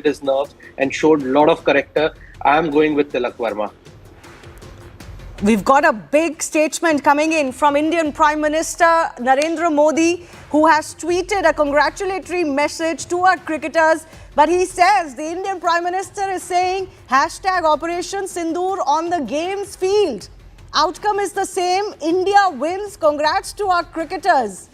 his nerves and showed a lot of character. I'm going with Tilak Verma. We've got a big statement coming in from Indian Prime Minister Narendra Modi, who has tweeted a congratulatory message to our cricketers. But he says the Indian Prime Minister is saying hashtag Operation Sindoor on the games field. Outcome is the same. India wins. Congrats to our cricketers.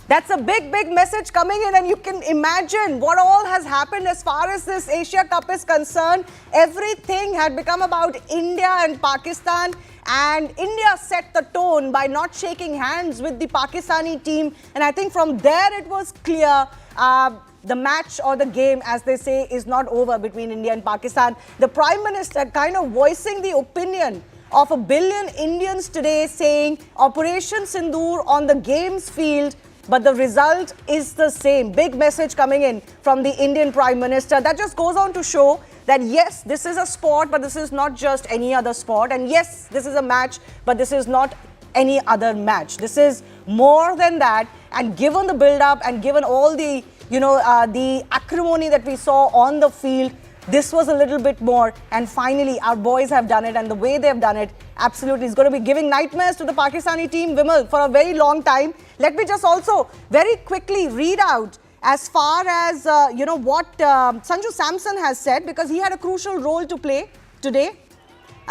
That's a big, big message coming in, and you can imagine what all has happened as far as this Asia Cup is concerned. Everything had become about India and Pakistan, and India set the tone by not shaking hands with the Pakistani team. And I think from there it was clear the match or the game, as they say, is not over between India and Pakistan. The Prime Minister kind of voicing the opinion of 1 billion Indians today, saying Operation Sindoor on the games field, but the result is the same. Big message coming in from the Indian Prime Minister. That just goes on to show that yes, this is a sport, but this is not just any other sport. And yes, this is a match, but this is not any other match. This is more than that. And given the build-up and given all the, the acrimony that we saw on the field, this was a little bit more, and finally our boys have done it, and the way they've done it absolutely is going to be giving nightmares to the Pakistani team, Vimal, for a very long time. Let me just also very quickly read out as far as what Sanju Samson has said, because he had a crucial role to play today.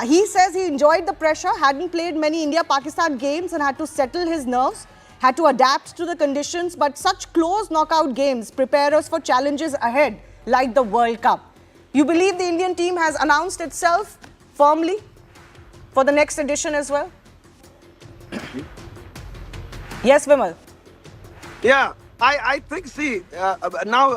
He says he enjoyed the pressure, hadn't played many India-Pakistan games and had to settle his nerves, had to adapt to the conditions, but such close knockout games prepare us for challenges ahead, like the World Cup. You believe the Indian team has announced itself firmly for the next edition as well? Yes, Vimal. Yeah, I think, see, now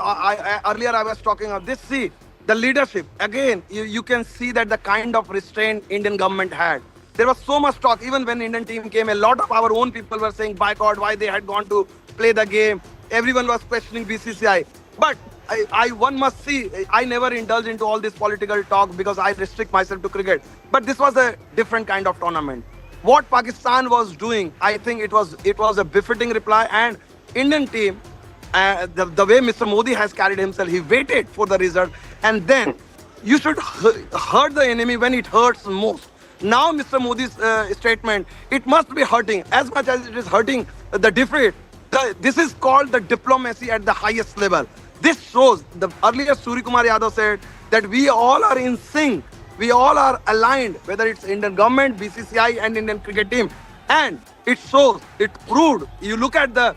earlier I was talking of this, see, the leadership, again, you can see that the kind of restraint Indian government had. There was so much talk, even when the Indian team came, a lot of our own people were saying boycott, why they had gone to play the game. Everyone was questioning BCCI. But one must see, I never indulge into all this political talk because I restrict myself to cricket. But this was a different kind of tournament. What Pakistan was doing, I think it was a befitting reply. And Indian team, the way Mr. Modi has carried himself, he waited for the result. And then you should hurt the enemy when it hurts most. Now Mr. Modi's statement, it must be hurting as much as it is hurting the defeat. This is called the diplomacy at the highest level. This shows, the earlier Surya Kumar Yadav said that we all are in sync. We all are aligned, whether it's Indian government, BCCI and Indian cricket team. And it shows, it proved. You look at the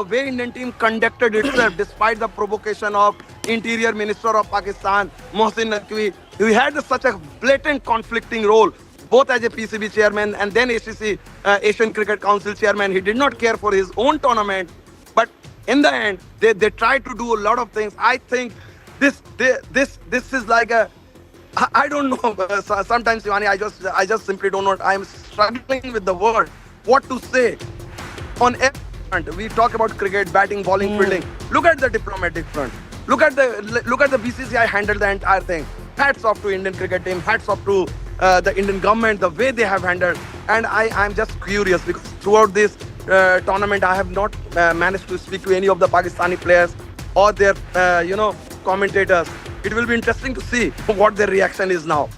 way Indian team conducted itself despite the provocation of Interior Minister of Pakistan, Mohsin Naqvi. He had such a blatant conflicting role, both as a PCB chairman and then ACC, Asian Cricket Council chairman. He did not care for his own tournament. But in the end, they tried to do a lot of things. I think this is like a, I don't know. Sometimes, Shivani, I just simply don't know. I'm struggling with the word, what to say. On every front, we talk about cricket, batting, bowling, fielding. Look at the diplomatic front. Look at the BCCI handled the entire thing. Hats off to Indian cricket team. Hats off to the Indian government, the way they have handled. And I'm just curious because throughout this tournament, I have not managed to speak to any of the Pakistani players or their, commentators. It will be interesting to see what their reaction is now.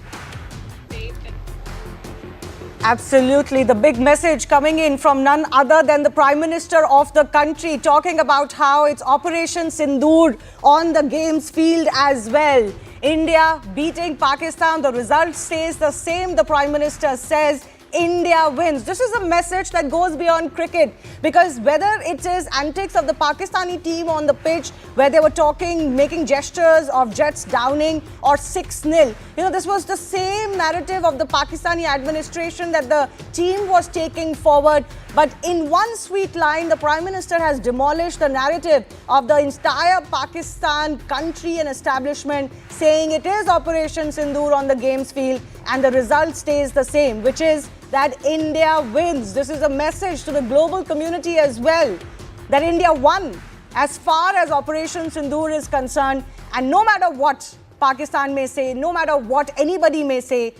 Absolutely. The big message coming in from none other than the Prime Minister of the country, talking about how it's Operation Sindoor on the games field as well. India beating Pakistan. The result stays the same. The Prime Minister says India wins. This is a message that goes beyond cricket, because whether it is antics of the Pakistani team on the pitch where they were talking, making gestures of jets downing, or 6-0, this was the same narrative of the Pakistani administration that the team was taking forward. But in one sweet line, the Prime Minister has demolished the narrative of the entire Pakistan country and establishment, saying it is Operation Sindoor on the games field, and the result stays the same, which is that India wins. This is a message to the global community as well, that India won as far as Operation Sindoor is concerned. And no matter what Pakistan may say, no matter what anybody may say,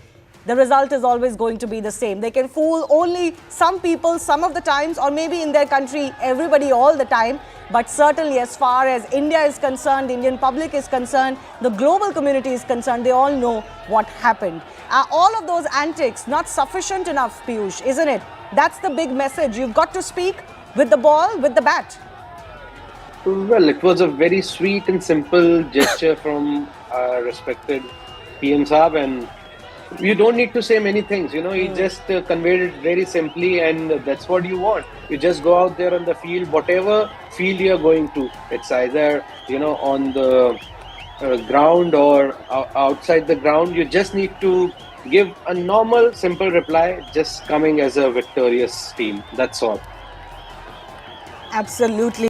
the result is always going to be the same. They can fool only some people some of the times, or maybe in their country, everybody all the time. But certainly as far as India is concerned, the Indian public is concerned, the global community is concerned, they all know what happened. All of those antics not sufficient enough, Piyush, isn't it? That's the big message. You've got to speak with the ball, with the bat. Well, it was a very sweet and simple gesture from our respected PM Saab, and you don't need to say many things. You know, he just conveyed it very simply, and that's what you want. You just go out there on the field, whatever field you're going to. It's either, you know, on the ground or outside the ground. You just need to give a normal, simple reply, just coming as a victorious team. That's all. Absolutely.